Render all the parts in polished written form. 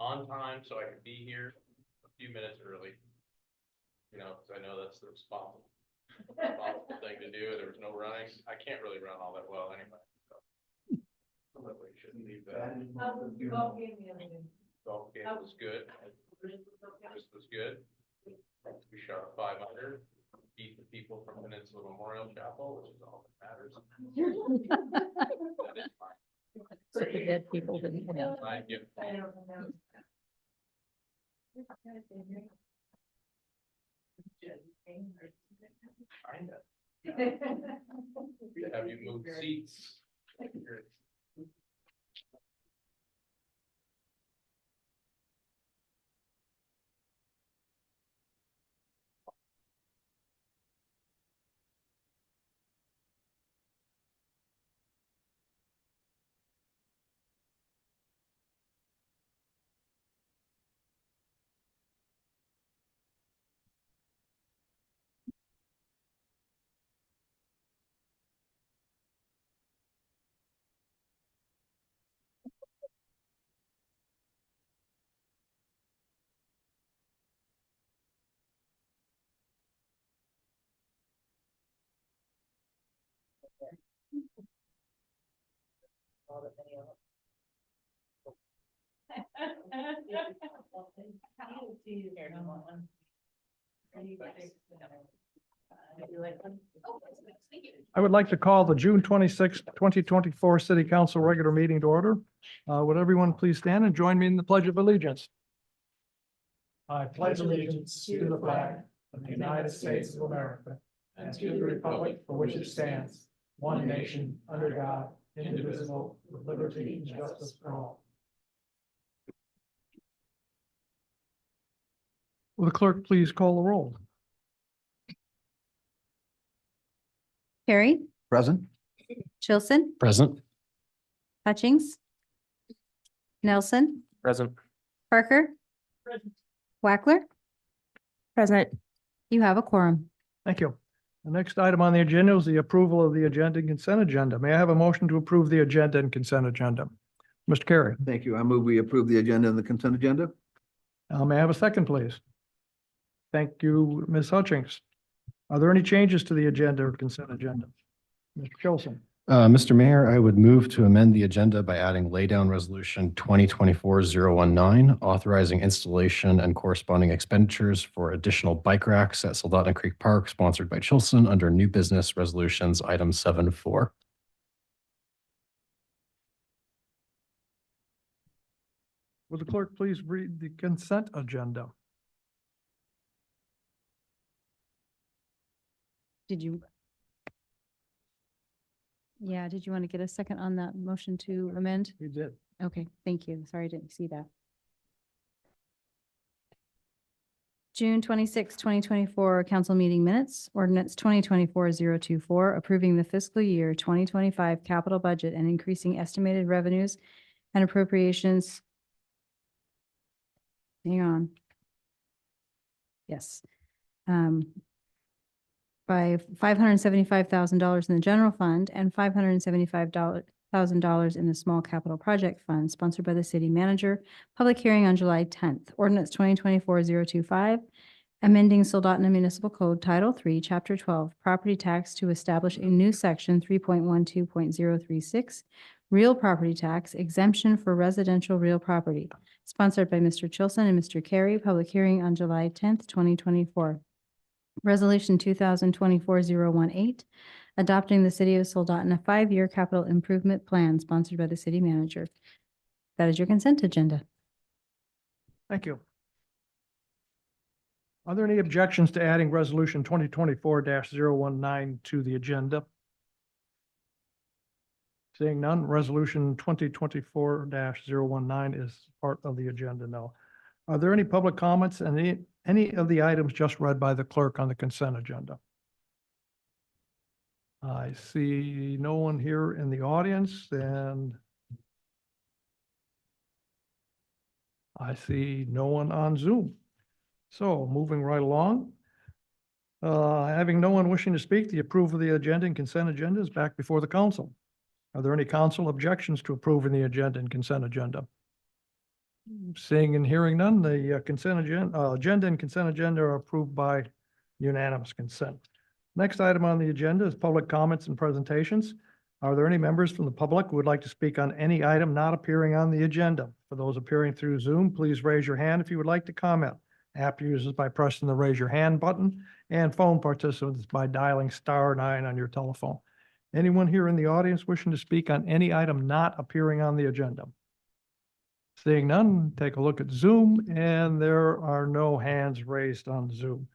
on time so I could be here a few minutes early. You know, because I know that's the responsible thing to do. There was no running. I can't really run all that well anyway. So we shouldn't leave that. Golf game was good. This was good. We shot a 500. Beat the people from Peninsula Memorial Chapel, which is all that matters. That is fine. So the dead people didn't win. I give. Kinda. Have you moved seats? I would like to call the June 26th, 2024 City Council regular meeting to order. Would everyone please stand and join me in the Pledge of Allegiance? I pledge allegiance to the flag of the United States of America and to the republic for which it stands, one nation, under God, indivisible, with liberty and justice for all. Will the clerk please call the roll? Carey, Present. Chilson, Present. Hutchings, Nelson, Present. Parker, Wackler. Present. You have a quorum. Thank you. The next item on the agenda is the approval of the agenda and consent agenda. May I have a motion to approve the agenda and consent agenda? Mr. Carey, Thank you. I move we approve the agenda and the consent agenda. may I have a second, please? Thank you, Ms. Hutchings. Are there any changes to the agenda or consent agenda? Mr. Chilson, Mr. Mayor, I would move to amend the agenda by adding laydown resolution 2024-019, authorizing installation and corresponding expenditures for additional bike racks at Soldotna Creek Park, sponsored by Chilson, under new business resolutions, item 7-4. would the clerk please read the consent agenda? Did you? Yeah, did you want to get a second on that motion to amend? You did. Okay, thank you. Sorry, I didn't see that. June 26, 2024 council meeting minutes, ordinance 2024-024, approving the fiscal year 2025 capital budget and increasing estimated revenues and appropriations. Hang on. Yes. By $575,000 in the general fund and $575,000 in the small capital project fund, sponsored by the city manager. Public hearing on July 10th. Ordinance 2024-025, amending Soldotna Municipal Code Title 3, Chapter 12, property tax to establish a new section 3.12.036, real property tax exemption for residential real property, sponsored by Mr. Chilson and Mr. Carey. Public hearing on July 10th, 2024. Resolution 2024-018, adopting the City of Soldotna 5-year capital improvement plan, sponsored by the city manager. That is your consent agenda. Thank you. Are there any objections to adding resolution 2024-019 to the agenda? Seeing none, resolution 2024-019 is part of the agenda now. Are there any public comments and any of the items just read by the clerk on the consent agenda? I see no one here in the audience, and I see no one on Zoom. So moving right along. Having no one wishing to speak, the approval of the agenda and consent agenda is back before the council. Are there any council objections to approving the agenda and consent agenda? Seeing and hearing none, the agenda and consent agenda are approved by unanimous consent. Next item on the agenda is public comments and presentations. Are there any members from the public who would like to speak on any item not appearing on the agenda? For those appearing through Zoom, please raise your hand if you would like to comment. App users by pressing the raise your hand button, and phone participants by dialing *9 on your telephone. Anyone here in the audience wishing to speak on any item not appearing on the agenda? Seeing none, take a look at Zoom, and there are no hands raised on Zoom.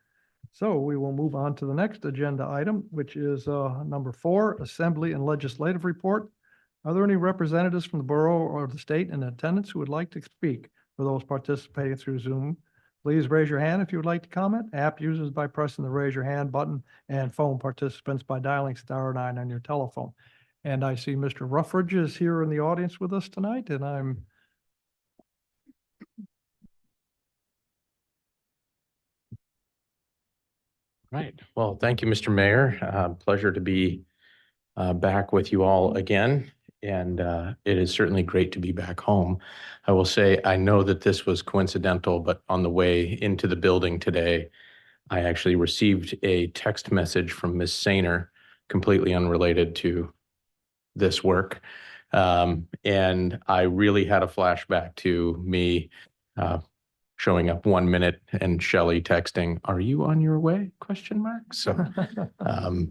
So we will move on to the next agenda item, which is number 4, Assembly and Legislative Report. Are there any representatives from the borough or the state in attendance who would like to speak? For those participating through Zoom, please raise your hand if you would like to comment. App users by pressing the raise your hand button, and phone participants by dialing *9 on your telephone. And I see Mr. Ruffridge is here in the audience with us tonight, and I'm Right. Well, thank you, Mr. Mayor. Pleasure to be back with you all again. And it is certainly great to be back home. I will say, I know that this was coincidental, but on the way into the building today, I actually received a text message from Ms. Sainer, completely unrelated to this work. And I really had a flashback to me showing up 1 minute and Shelley texting, "Are you on your way?" ? So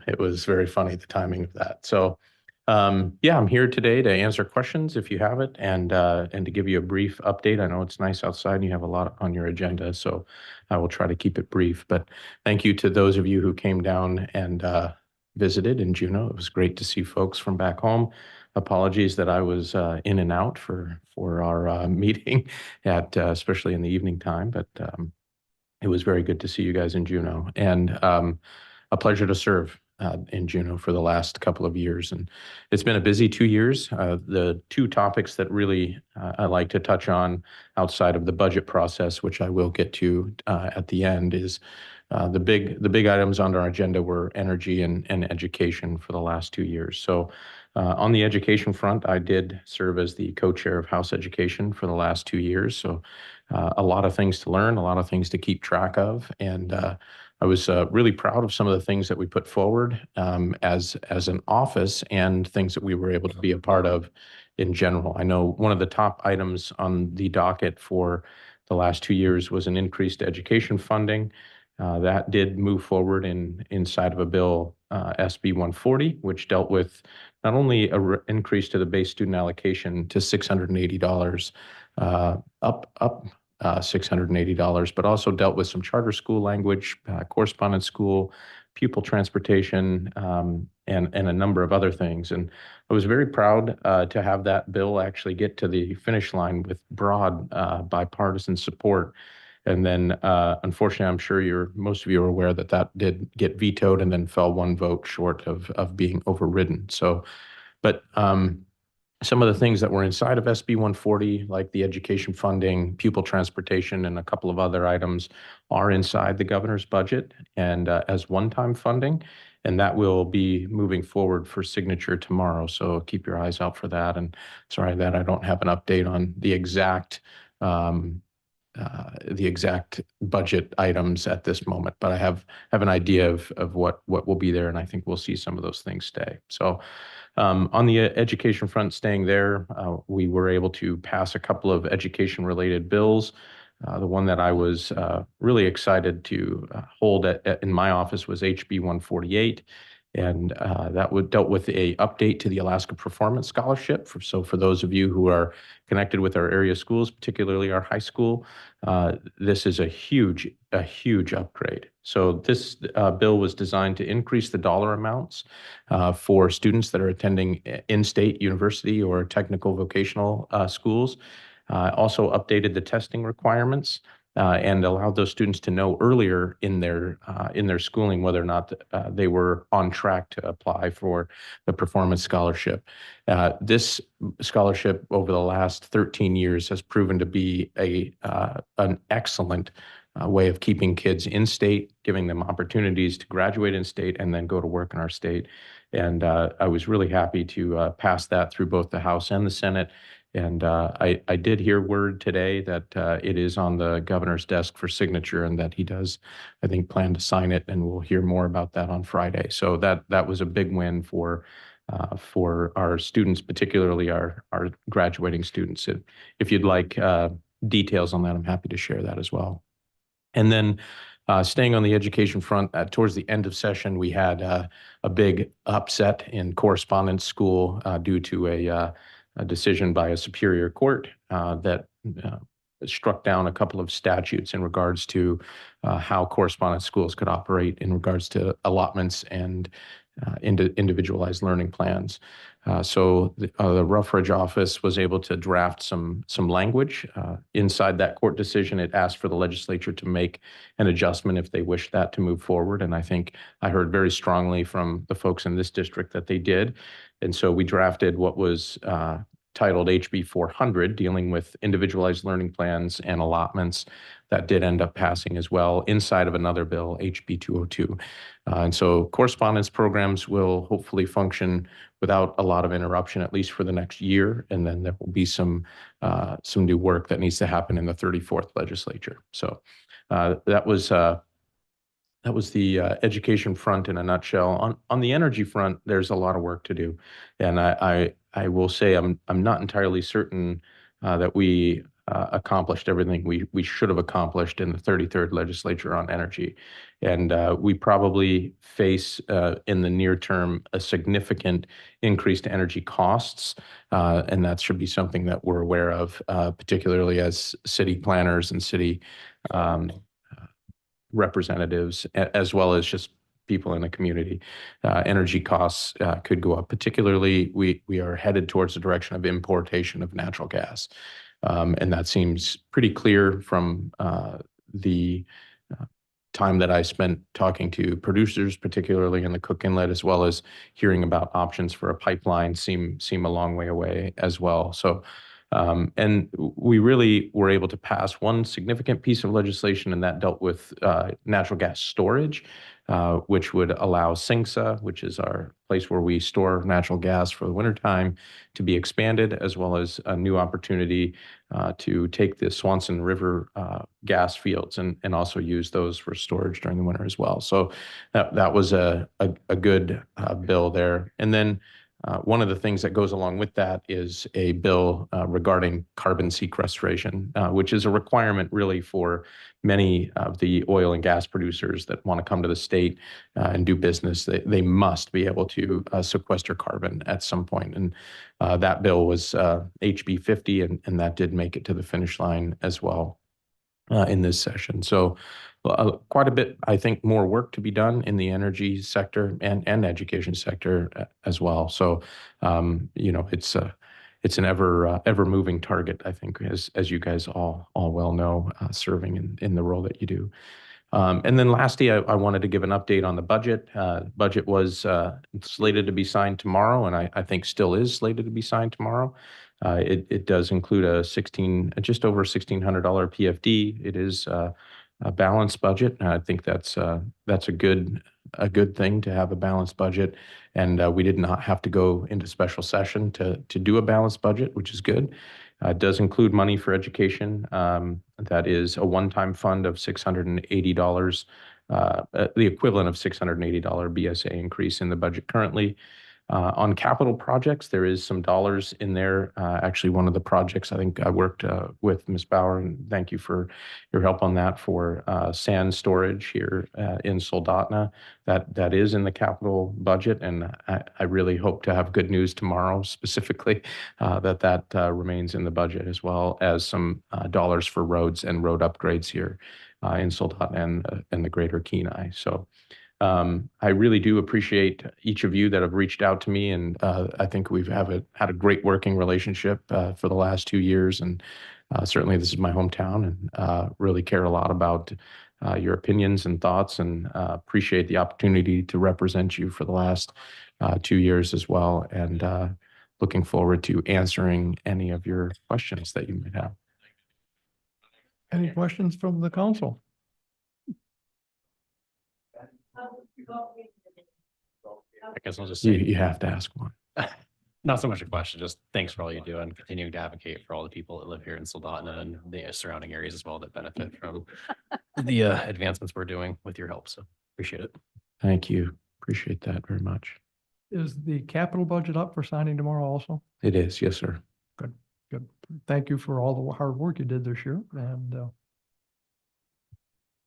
it was very funny, the timing of that. So yeah, I'm here today to answer questions if you have it, and to give you a brief update. I know it's nice outside and you have a lot on your agenda, so I will try to keep it brief. But thank you to those of you who came down and visited in Juneau. It was great to see folks from back home. Apologies that I was in and out for our meeting at especially in the evening time, but it was very good to see you guys in Juneau, and a pleasure to serve in Juneau for the last couple of years. And it's been a busy 2 years. The two topics that really I like to touch on outside of the budget process, which I will get to at the end, is the big items on our agenda were energy and education for the last 2 years. So on the education front, I did serve as the co-chair of House Education for the last 2 years. So a lot of things to learn, a lot of things to keep track of. And I was really proud of some of the things that we put forward as an office, and things that we were able to be a part of in general. I know one of the top items on the docket for the last 2 years was an increased education funding. That did move forward inside of a bill, SB 140, which dealt with not only an increase to the base student allocation to $680, up $680, but also dealt with some charter school language, correspondence school, pupil transportation, and a number of other things. And I was very proud to have that bill actually get to the finish line with broad bipartisan support. And then, unfortunately, I'm sure most of you are aware that did get vetoed and then fell one vote short of being overridden. So, but some of the things that were inside of SB 140, like the education funding, pupil transportation, and a couple of other items, are inside the governor's budget and as one-time funding, and that will be moving forward for signature tomorrow. So keep your eyes out for that. And sorry that I don't have an update on the exact budget items at this moment, but I have an idea of what will be there, and I think we'll see some of those things stay. So on the education front, staying there, we were able to pass a couple of education-related bills. The one that I was really excited to hold in my office was HB 148. And that dealt with a update to the Alaska Performance Scholarship. So for those of you who are connected with our area schools, particularly our high school, this is a huge upgrade. So this bill was designed to increase the dollar amounts for students that are attending in-state university or technical vocational schools. Also updated the testing requirements and allowed those students to know earlier in their schooling whether or not they were on track to apply for the performance scholarship. This scholarship over the last 13 years has proven to be an excellent way of keeping kids in state, giving them opportunities to graduate in state and then go to work in our state. And I was really happy to pass that through both the House and the Senate. And I did hear word today that it is on the governor's desk for signature and that he does, I think, plan to sign it, and we'll hear more about that on Friday. So that was a big win for our students, particularly our graduating students. If you'd like details on that, I'm happy to share that as well. And then staying on the education front, towards the end of session, we had a big upset in correspondence school due to a decision by a superior court that struck down a couple of statutes in regards to how correspondence schools could operate in regards to allotments and individualized learning plans. So the Ruffridge office was able to draft some language. Inside that court decision, it asked for the legislature to make an adjustment if they wished that to move forward. And I think I heard very strongly from the folks in this district that they did. And so we drafted what was titled HB 400, dealing with individualized learning plans and allotments. That did end up passing as well inside of another bill, HB 202. And so correspondence programs will hopefully function without a lot of interruption, at least for the next year. And then there will be some new work that needs to happen in the 34th legislature. So that was the education front in a nutshell. On the energy front, there's a lot of work to do. And I will say I'm not entirely certain that we accomplished everything we should have accomplished in the 33rd legislature on energy. And we probably face in the near term a significant increase to energy costs. And that should be something that we're aware of, particularly as city planners and city representatives, as well as just people in the community. Energy costs could go up. Particularly, we are headed towards the direction of importation of natural gas. And that seems pretty clear from the time that I spent talking to producers, particularly in the Cook Inlet, as well as hearing about options for a pipeline seem a long way away as well. So, and we really were able to pass one significant piece of legislation, and that dealt with natural gas storage, which would allow SINGSA, which is our place where we store natural gas for the wintertime, to be expanded, as well as a new opportunity to take the Swanson River gas fields and also use those for storage during the winter as well. So that was a good bill there. And then one of the things that goes along with that is a bill regarding carbon sequestration, which is a requirement really for many of the oil and gas producers that want to come to the state and do business. They must be able to sequester carbon at some point. And that bill was HB 50, and that did make it to the finish line as well in this session. So quite a bit, I think, more work to be done in the energy sector and education sector as well. So, it's an ever moving target, I think, as you guys all well know, serving in the role that you do. And then lastly, I wanted to give an update on the budget. Budget was slated to be signed tomorrow, and I think still is slated to be signed tomorrow. It does include just over $1,600 PFD. It is a balanced budget. And I think that's a good thing to have a balanced budget. And we did not have to go into special session to do a balanced budget, which is good. It does include money for education. That is a one-time fund of $680, the equivalent of $680 BSA increase in the budget currently. On capital projects, there is some dollars in there. Actually, one of the projects I think I worked with Ms. Bauer, and thank you for your help on that, for sand storage here in Soldotna. That is in the capital budget, and I really hope to have good news tomorrow, specifically that remains in the budget, as well as some dollars for roads and road upgrades here in Soldotna and the greater Kenai. So. I really do appreciate each of you that have reached out to me, and I think we've had a great working relationship for the last 2 years, and certainly this is my hometown, and really care a lot about your opinions and thoughts, and appreciate the opportunity to represent you for the last 2 years as well, and looking forward to answering any of your questions that you might have. Any questions from the council? I guess I'll just say you have to ask one. Not so much a question, just thanks for all you do and continuing to advocate for all the people that live here in Soldotna and the surrounding areas as well that benefit from the advancements we're doing with your help. So appreciate it. Thank you. Appreciate that very much. Is the capital budget up for signing tomorrow also? It is, yes, sir. Good. Thank you for all the hard work you did this year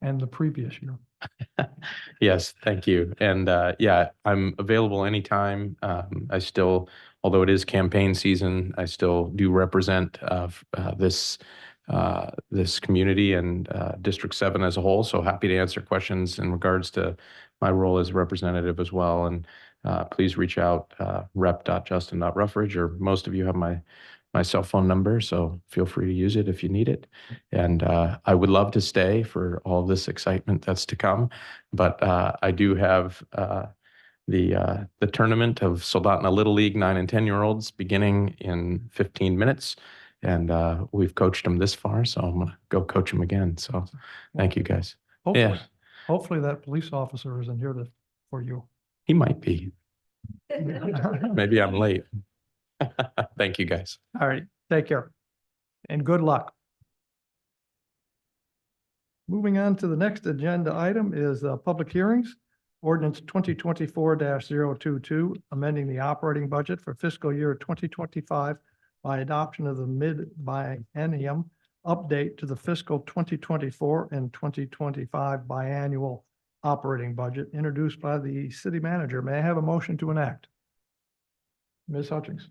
and the previous year. Yes, thank you. And yeah, I'm available anytime. I still, although it is campaign season, I still do represent this community and District 7 as a whole. So happy to answer questions in regards to my role as representative as well. And please reach out, rep.justin.ruffridge, or most of you have my cell phone number, so feel free to use it if you need it. And I would love to stay for all of this excitement that's to come, but I do have the tournament of Soldotna Little League 9 and 10-year-olds beginning in 15 minutes. And we've coached them this far, so I'm gonna go coach them again. So thank you guys. Yeah, Hopefully that police officer isn't here for you. he might be. Maybe I'm late. Thank you, guys. All right, take care and good luck. Moving on to the next agenda item is public hearings. Ordinance 2024-022, amending the operating budget for fiscal year 2025 by adoption of the Mid-Biennium update to the fiscal 2024 and 2025 biannual operating budget, introduced by the city manager. May I have a motion to enact? Ms. Hutchings.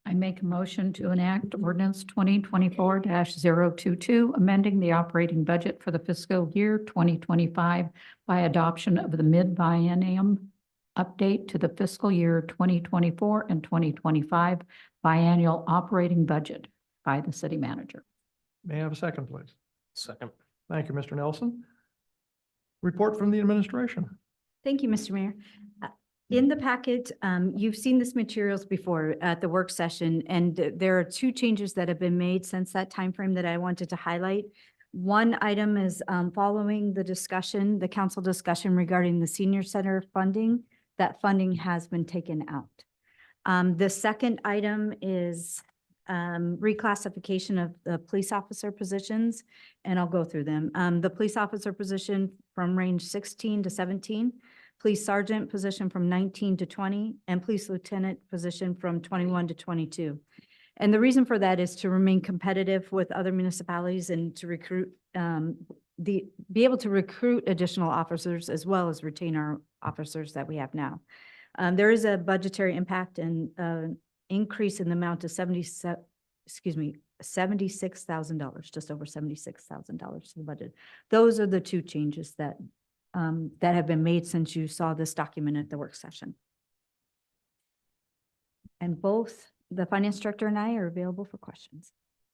I make a motion to enact ordinance 2024-022, amending the operating budget for the fiscal year 2025 by adoption of the mid-biennium update to the fiscal year 2024 and 2025 biannual operating budget by the city manager. May I have a second, please? Second. Thank you, Mr. Nelson. Report from the administration. Thank you, Mr. Mayor. In the packet, you've seen this materials before at the work session, and there are two changes that have been made since that timeframe that I wanted to highlight. One item is following the discussion, the council discussion regarding the senior center funding. That funding has been taken out. The second item is reclassification of the police officer positions, and I'll go through them. The police officer position from range 16 to 17. Police sergeant position from 19 to 20, and police lieutenant position from 21 to 22. And the reason for that is to remain competitive with other municipalities and to recruit, be able to recruit additional officers as well as retain our officers that we have now. There is a budgetary impact and increase in the amount of $76,000, just over $76,000 to the budget. Those are the two changes that have been made since you saw this document at the work session. And both the finance director and I are available for questions.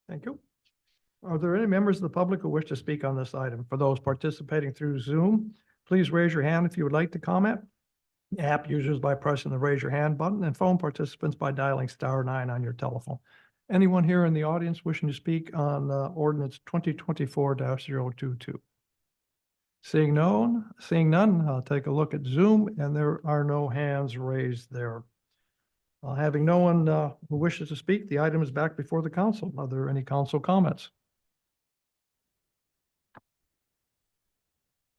Thank you. Are there any members of the public who wish to speak on this item? For those participating through Zoom, please raise your hand if you would like to comment. App users by pressing the raise your hand button, and phone participants by dialing *9 on your telephone. Anyone here in the audience wishing to speak on ordinance 2024-022? Seeing none, I'll take a look at Zoom, and there are no hands raised there. Having no one who wishes to speak, the item is back before the council. Are there any council comments?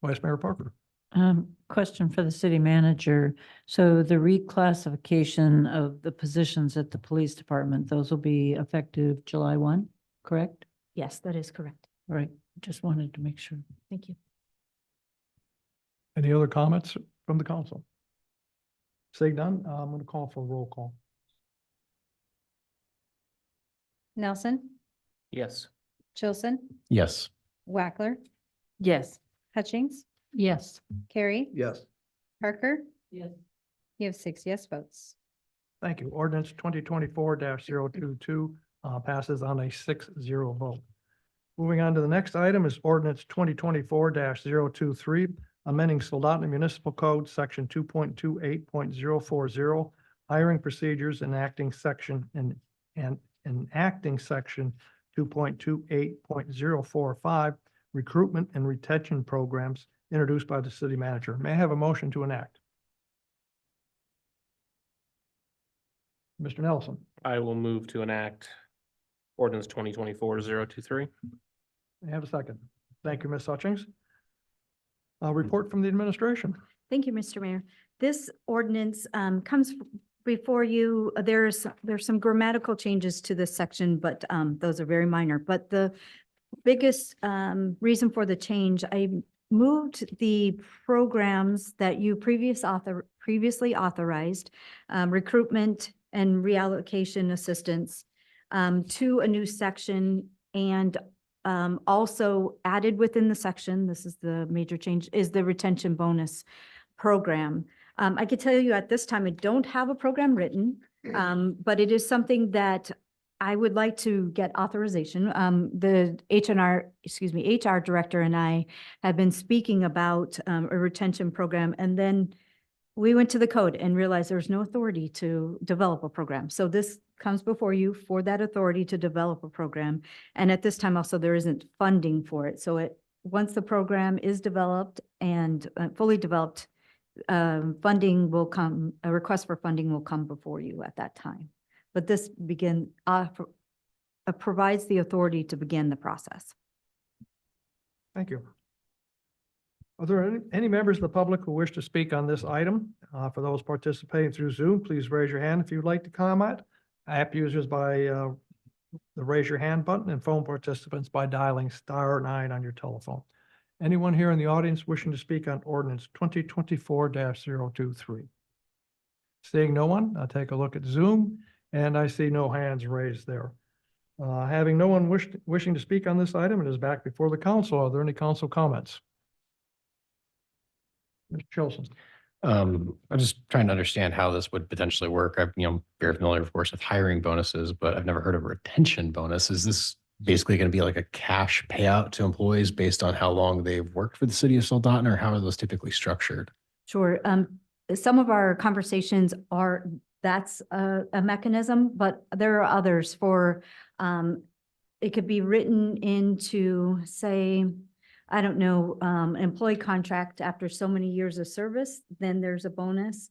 Vice Mayor Parker. Question for the city manager. So the reclassification of the positions at the police department, those will be effective July 1, correct? Yes, that is correct. All right, just wanted to make sure. Thank you. Any other comments from the council? Seeing none, I'm going to call for a roll call. Nelson, Yes. Chilson, Yes. Wackler, Yes. Hutchings, Yes. Carrie, Yes. Parker. Yes. You have 6 yes votes. Thank you. Ordinance 2024-022 passes on a 6-0 vote. Moving on to the next item is ordinance 2024-023, amending Soldotna Municipal Code, section 2.28.040, hiring procedures, enacting section and enacting section 2.28.045, recruitment and retention programs, introduced by the city manager. May I have a motion to enact? Mr. Nelson. I will move to enact ordinance 2024-023. May I have a second? Thank you, Ms. Hutchings. Report from the administration. Thank you, Mr. Mayor. This ordinance comes before you. There's some grammatical changes to this section, but those are very minor. But the biggest reason for the change, I moved the programs that you previously authorized, recruitment and reallocation assistance, to a new section, and also added within the section, this is the major change, is the retention bonus program. I could tell you at this time, I don't have a program written, but it is something that I would like to get authorization. The HR director and I have been speaking about a retention program, and then we went to the code and realized there's no authority to develop a program. So this comes before you for that authority to develop a program. And at this time also, there isn't funding for it. So once the program is developed and fully developed, funding will come, a request for funding will come before you at that time. But this provides the authority to begin the process. Thank you. Are there any members of the public who wish to speak on this item? For those participating through Zoom, please raise your hand if you'd like to comment. App users by the raise your hand button, and phone participants by dialing *9 on your telephone. Anyone here in the audience wishing to speak on ordinance 2024-023? Seeing no one, I'll take a look at Zoom, and I see no hands raised there. Having no one wishing to speak on this item, it is back before the council. Are there any council comments? Mr. Chilson. I'm just trying to understand how this would potentially work. I'm, very familiar, of course, with hiring bonuses, but I've never heard of a retention bonus. Is this basically going to be like a cash payout to employees based on how long they've worked for the city of Soldotna, or how are those typically structured? Sure. Some of our conversations that's a mechanism, but there are others for, it could be written into, say, I don't know, employee contract after so many years of service, then there's a bonus.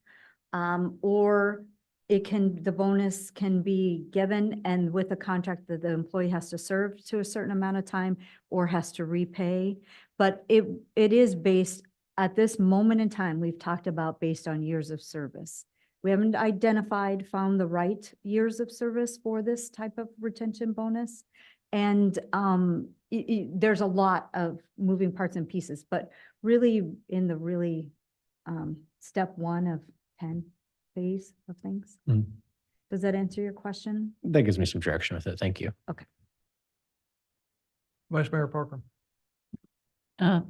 Or the bonus can be given and with a contract that the employee has to serve to a certain amount of time or has to repay. But it is based, at this moment in time, we've talked about based on years of service. We haven't found the right years of service for this type of retention bonus. And there's a lot of moving parts and pieces, but really in the step 1 of 10 phase of things. Mm. Does that answer your question? That gives me some direction with it. Thank you. Okay. Vice Mayor Parker.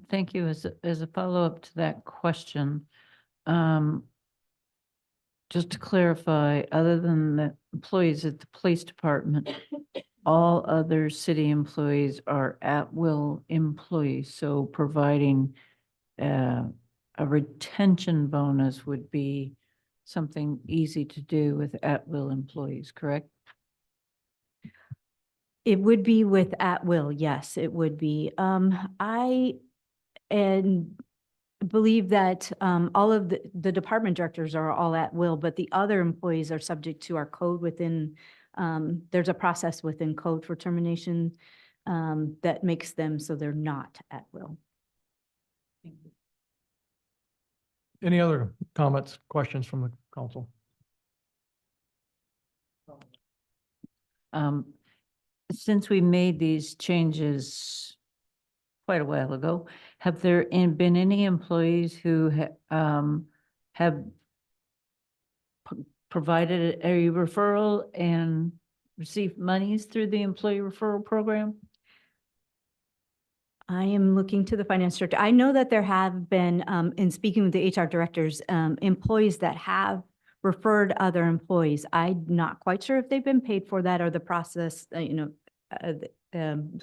Thank you. As a follow-up to that question, just to clarify, other than the employees at the police department, all other city employees are at-will employees. So providing a retention bonus would be something easy to do with at-will employees, correct? It would be with at-will, yes, it would be. I believe that all of the department directors are all at-will, but the other employees are subject to our code within. There's a process within code for termination that makes them so they're not at will. Thank you. Any other comments, questions from the council? Since we made these changes quite a while ago, have there been any employees who have provided a referral and received monies through the employee referral program? I am looking to the finance director. I know that there have been, in speaking with the HR directors, employees that have referred other employees. I'm not quite sure if they've been paid for that or the process,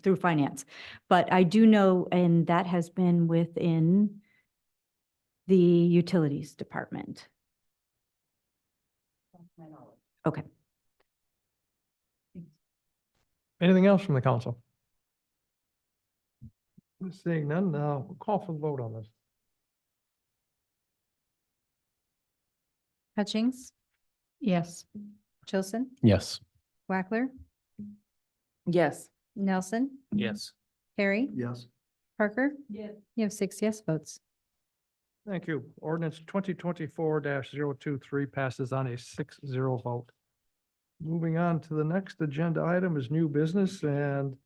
through finance. But I do know, and that has been within the utilities department. Okay. Anything else from the council? Seeing none, we'll call for the vote on this. Hutchings, Yes. Chilson, Yes. Wackler, Yes. Nelson, Yes. Harry, Yes. Parker. Yes. You have 6 yes votes. Thank you. Ordinance 2024-023 passes on a 6-0 vote. Moving on to the next agenda item is new business, and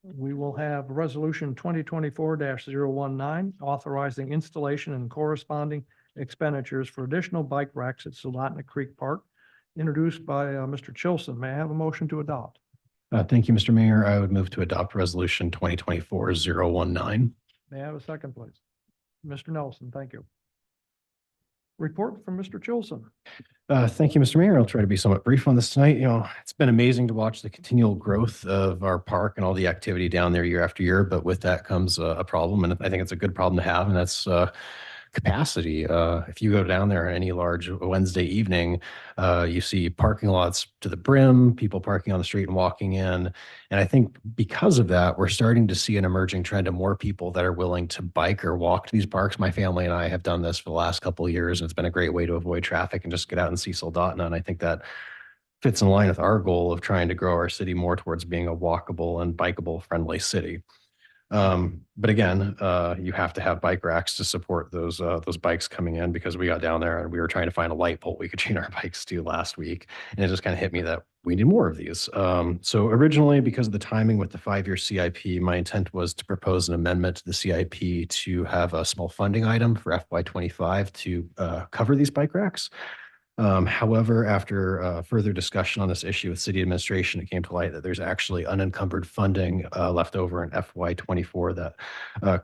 we will have Resolution 2024-019 authorizing installation and corresponding expenditures for additional bike racks at Soldotna Creek Park, introduced by Mr. Chilson. May I have a motion to adopt? Thank you, Mr. Mayor. I would move to adopt resolution 2024-019. May I have a second, please? Mr. Nelson, thank you. Report from Mr. Chilson. Thank you, Mr. Mayor. I'll try to be somewhat brief on this tonight. It's been amazing to watch the continual growth of our park and all the activity down there year after year. But with that comes a problem, and I think it's a good problem to have, and that's capacity. If you go down there any large Wednesday evening, you see parking lots to the brim, people parking on the street and walking in. And I think because of that, we're starting to see an emerging trend of more people that are willing to bike or walk to these parks. My family and I have done this for the last couple of years, and it's been a great way to avoid traffic and just get out and see Soldotna. And I think that fits in line with our goal of trying to grow our city more towards being a walkable and bikeable friendly city. But again, you have to have bike racks to support those bikes coming in, because we got down there and we were trying to find a light pole we could chain our bikes to last week. And it just kind of hit me that we need more of these. So originally, because of the timing with the 5-year CIP, my intent was to propose an amendment to the CIP to have a small funding item for FY25 to cover these bike racks. However, after further discussion on this issue with city administration, it came to light that there's actually unencumbered funding left over in FY24 that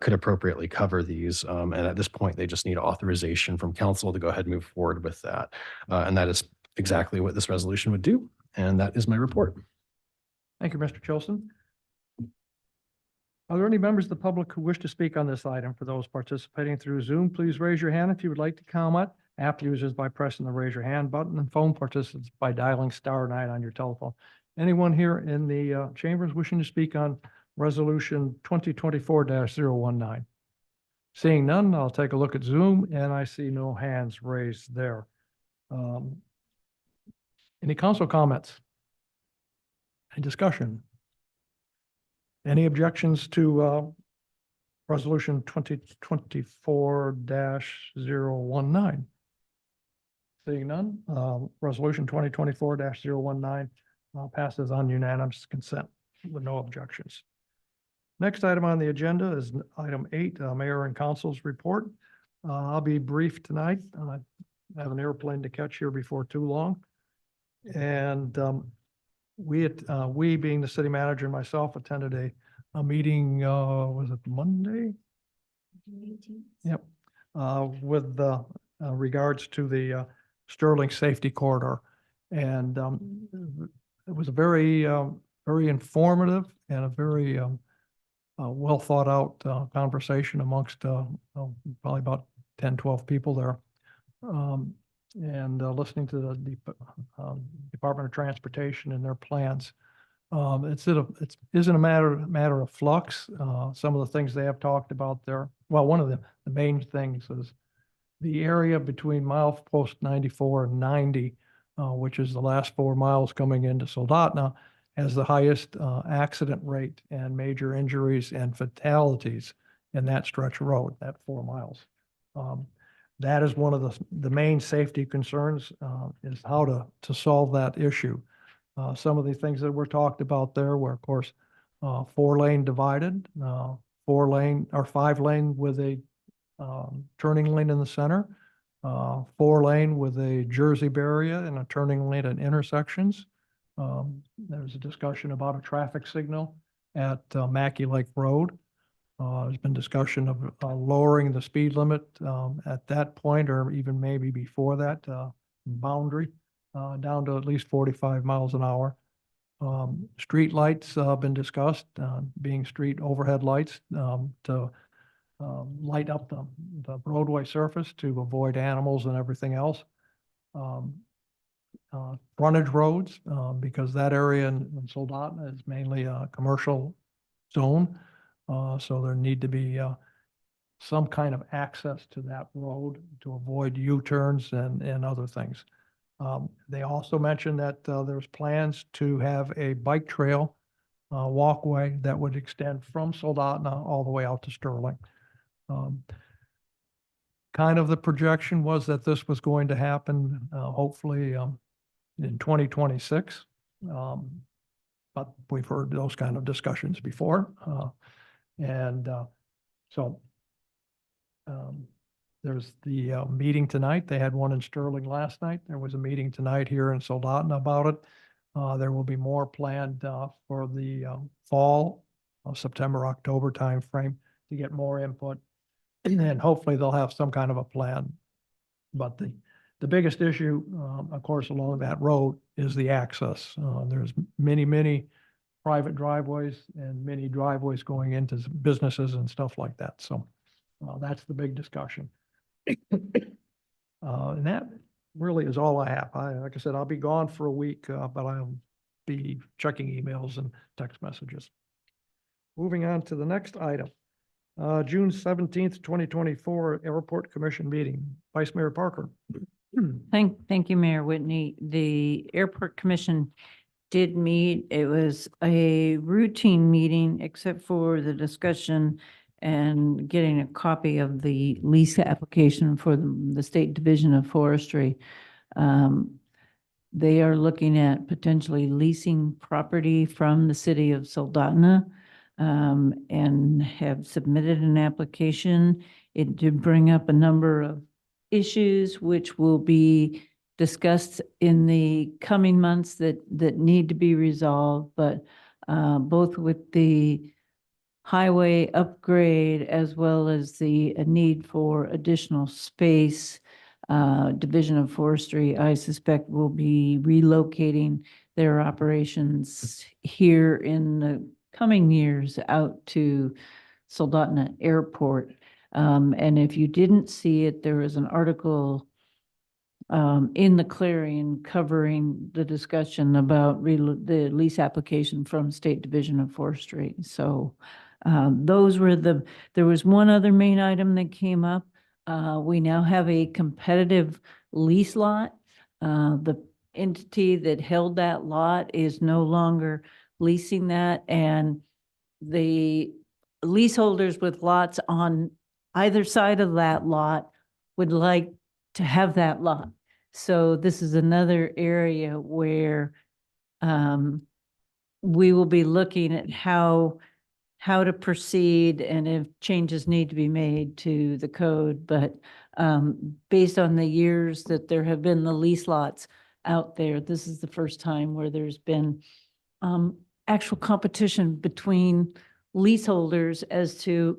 could appropriately cover these. And at this point, they just need authorization from council to go ahead and move forward with that. And that is exactly what this resolution would do. And that is my report. Thank you, Mr. Chilson. Are there any members of the public who wish to speak on this item? For those participating through Zoom, please raise your hand if you would like to comment. App users by pressing the raise your hand button, and phone participants by dialing *9 on your telephone. Anyone here in the chambers wishing to speak on resolution 2024-019? Seeing none, I'll take a look at Zoom, and I see no hands raised there. Any council comments? Any discussion? Any objections to resolution 2024-019? Seeing none, resolution 2024-019 passes on unanimous consent with no objections. Next item on the agenda is item 8, Mayor and Council's report. I'll be brief tonight. I have an airplane to catch here before too long. And we being the city manager and myself attended a meeting, was it Monday? Yep. With regards to the Sterling Safety Corridor. And it was a very, very informative and a very well thought out conversation amongst probably about 10, 12 people there. And listening to the Department of Transportation and their plans. It isn't a matter of flux. Some of the things they have talked about there. Well, one of the main things is the area between milepost 94 and 90, which is the last 4 miles coming into Soldotna, has the highest accident rate and major injuries and fatalities in that stretch of road, that 4 miles. That is one of the main safety concerns, is how to solve that issue. Some of the things that were talked about there were, of course, 4-lane divided, 4-lane or 5-lane with a turning lane in the center, 4-lane with a Jersey barrier and a turning lane at intersections. There's a discussion about a traffic signal at Mackey Lake Road. There's been discussion of lowering the speed limit at that point, or even maybe before that boundary, down to at least 45 miles an hour. Street lights been discussed, being street overhead lights to light up the roadway surface to avoid animals and everything else. Frontage roads, because that area in Soldotna is mainly a commercial zone. So there need to be some kind of access to that road to avoid U-turns and other things. They also mentioned that there's plans to have a bike trail walkway that would extend from Soldotna all the way out to Sterling. Kind of the projection was that this was going to happen hopefully in 2026. But we've heard those kind of discussions before. So there's the meeting tonight. They had one in Sterling last night. There was a meeting tonight here in Soldotna about it. There will be more planned for the fall, September, October timeframe to get more input. And hopefully they'll have some kind of a plan. But the biggest issue, of course, along that road is the access. There's many private driveways and many driveways going into businesses and stuff like that. So that's the big discussion. And that really is all I have. Like I said, I'll be gone for a week, but I'll be checking emails and text messages. Moving on to the next item. June 17th, 2024, Airport Commission meeting. Vice Mayor Parker. Thank you, Mayor Whitney. The Airport Commission did meet. It was a routine meeting, except for the discussion and getting a copy of the lease application for the State Division of Forestry. They are looking at potentially leasing property from the city of Soldotna, and have submitted an application. It did bring up a number of issues which will be discussed in the coming months that need to be resolved, but both with the highway upgrade as well as the need for additional space, Division of Forestry, I suspect, will be relocating their operations here in the coming years out to Soldotna Airport. And if you didn't see it, there was an article in the Clarion covering the discussion about the lease application from State Division of Forestry. So those were there was one other main item that came up. We now have a competitive lease lot. The entity that held that lot is no longer leasing that, and the leaseholders with lots on either side of that lot would like to have that lot. So this is another area where we will be looking at how to proceed and if changes need to be made to the code. But based on the years that there have been the lease lots out there, this is the first time where there's been actual competition between leaseholders as to,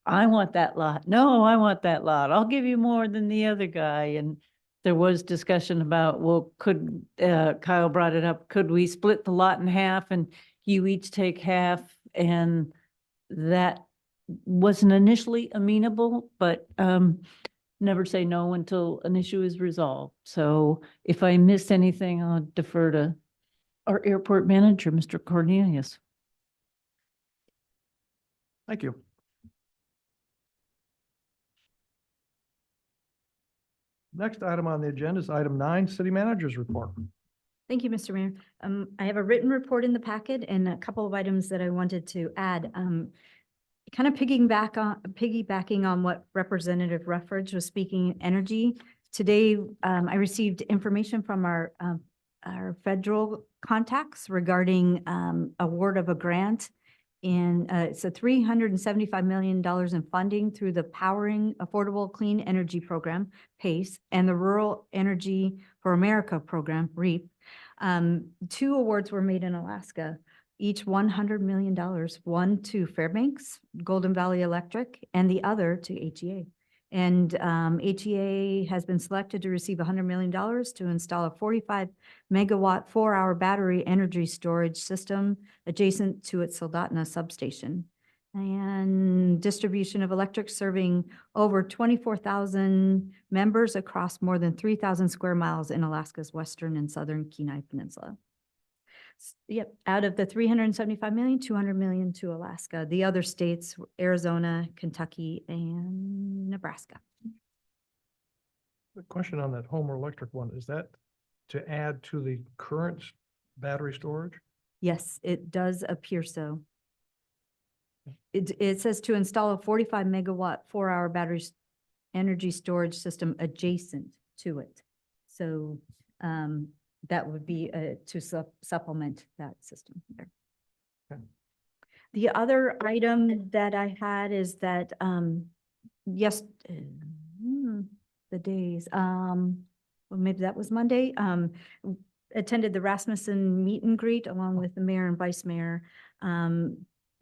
I want that lot. No, I want that lot. I'll give you more than the other guy. And there was discussion about, well, could, Kyle brought it up, could we split the lot in half and you each take half? And that wasn't initially amenable, but never say no until an issue is resolved. So if I missed anything, I'll defer to our airport manager, Mr. Cornelius. Thank you. Next item on the agenda is item 9, City Manager's Report. Thank you, Mr. Mayor. I have a written report in the packet and a couple of items that I wanted to add. Kind of piggybacking on what Representative Ruffridge was speaking, energy. Today, I received information from our federal contacts regarding award of a grant. And it's a $375 million in funding through the Powering Affordable Clean Energy Program, PACE, and the Rural Energy for America Program, REAP. 2 awards were made in Alaska, each $100 million, one to Fairbanks, Golden Valley Electric, and the other to HEA. And HEA has been selected to receive $100 million to install a 45 megawatt 4-hour battery energy storage system adjacent to its Soldotna substation. And distribution of electric serving over 24,000 members across more than 3,000 square miles in Alaska's western and southern Kenai Peninsula. Yep, out of the 375 million, 200 million to Alaska. The other states, Arizona, Kentucky, and Nebraska. The question on that Homer Electric one, is that to add to the current battery storage? Yes, it does appear so. It says to install a 45 megawatt 4-hour energy storage system adjacent to it. So that would be to supplement that system there. Okay. The other item that I had is that, yes, the days, well, maybe that was Monday, attended the Rasmussen meet and greet along with the mayor and vice mayor.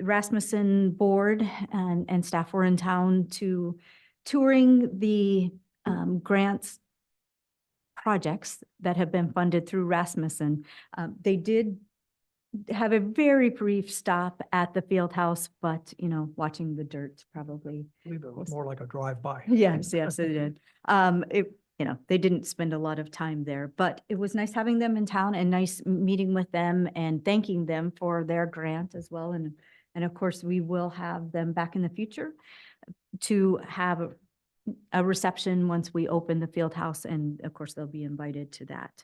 Rasmussen board and staff were in town to touring the grants projects that have been funded through Rasmussen. They did have a very brief stop at the field house, but, you know, watching the dirt probably. I believe it was more like a drive-by. Yes, yes, they did. You know, they didn't spend a lot of time there, but it was nice having them in town and nice meeting with them and thanking them for their grant as well. And of course, we will have them back in the future to have a reception once we open the field house, and of course, they'll be invited to that.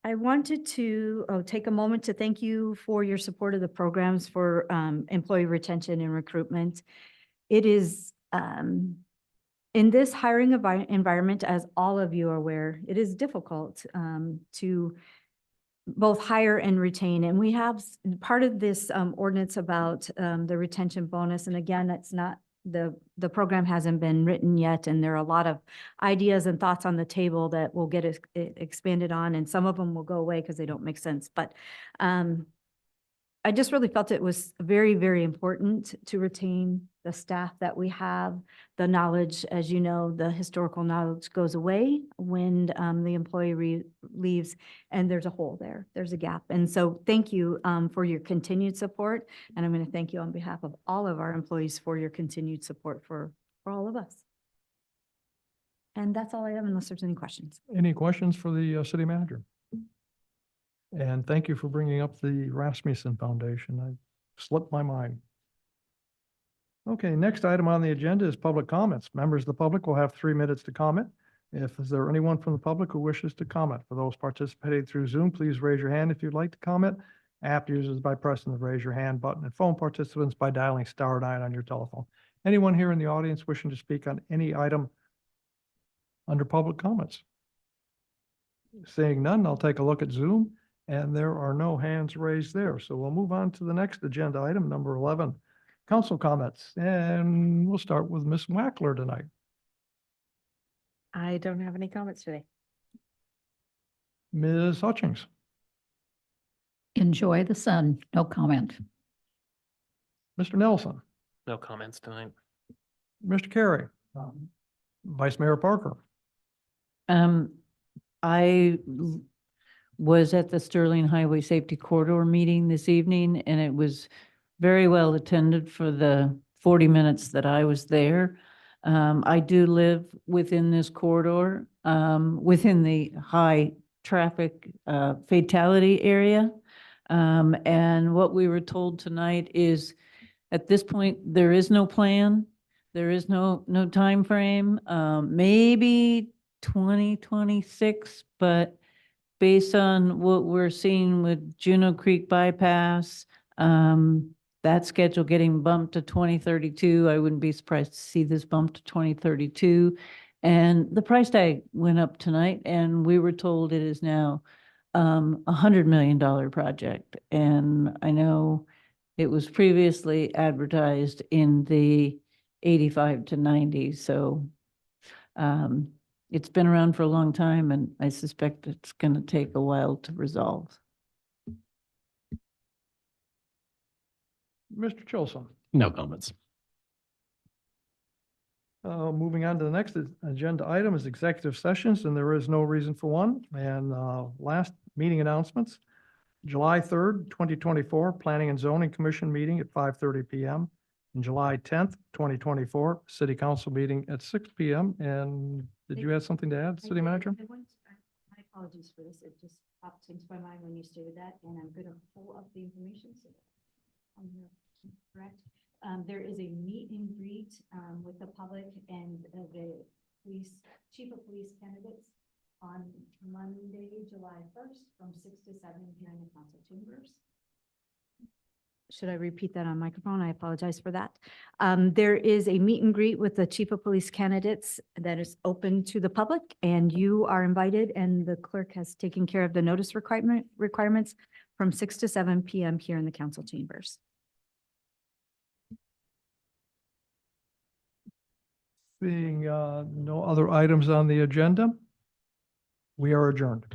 I wanted to take a moment to thank you for your support of the programs for employee retention and recruitment. It is, in this hiring environment, as all of you are aware, it is difficult to both hire and retain. And we have part of this ordinance about the retention bonus. And again, it's not, the program hasn't been written yet, and there are a lot of ideas and thoughts on the table that will get expanded on, and some of them will go away because they don't make sense. But I just really felt it was very, very important to retain the staff that we have. The knowledge, as you know, the historical knowledge goes away when the employee leaves, and there's a hole there. There's a gap. And so thank you for your continued support. And I'm going to thank you on behalf of all of our employees for your continued support for all of us. And that's all I have unless there's any questions. Any questions for the city manager? And thank you for bringing up the Rasmussen Foundation. I slipped my mind. Okay, next item on the agenda is public comments. Members of the public will have 3 minutes to comment. Is there anyone from the public who wishes to comment? For those participating through Zoom, please raise your hand if you'd like to comment. App users by pressing the raise your hand button, and phone participants by dialing *9 on your telephone. Anyone here in the audience wishing to speak on any item under public comments? Seeing none, I'll take a look at Zoom, and there are no hands raised there. So we'll move on to the next agenda item, number 11, council comments. And we'll start with Ms. Wackler tonight. I don't have any comments today. Ms. Hutchings, Enjoy the sun. No comment. Mr. Nelson, No comments tonight. Mr. Carey, Vice Mayor Parker. I was at the Sterling Highway Safety Corridor meeting this evening, and it was very well attended for the 40 minutes that I was there. I do live within this corridor, within the high traffic fatality area. And what we were told tonight is, at this point, there is no plan. There is no time frame. Maybe 2026, but based on what we're seeing with Juneau Creek bypass, that schedule getting bumped to 2032, I wouldn't be surprised to see this bumped to 2032. And the price tag went up tonight, and we were told it is now $100 million project. And I know it was previously advertised in the 85 to 90. So it's been around for a long time, and I suspect it's going to take a while to resolve. Mr. Chilson. No comments. Moving on to the next agenda item is executive sessions, and there is no reason for one. And last meeting announcements, July 3rd, 2024, Planning and Zoning Commission meeting at 5:30 p.m. And July 10th, 2024, City Council meeting at 6 p.m. And did you have something to add, City Manager? My apologies for this. It just popped into my mind when you stated that, and I'm going to pull up the information. So I'm correct. There is a meet and greet with the public and the chief of police candidates on Monday, July 1st, from 6 to 7 here in the council chambers. Should I repeat that on microphone? I apologize for that. There is a meet and greet with the chief of police candidates that is open to the public, and you are invited, and the clerk has taken care of the notice requirements from 6 to 7 PM here in the council chambers. Seeing no other items on the agenda, we are adjourned.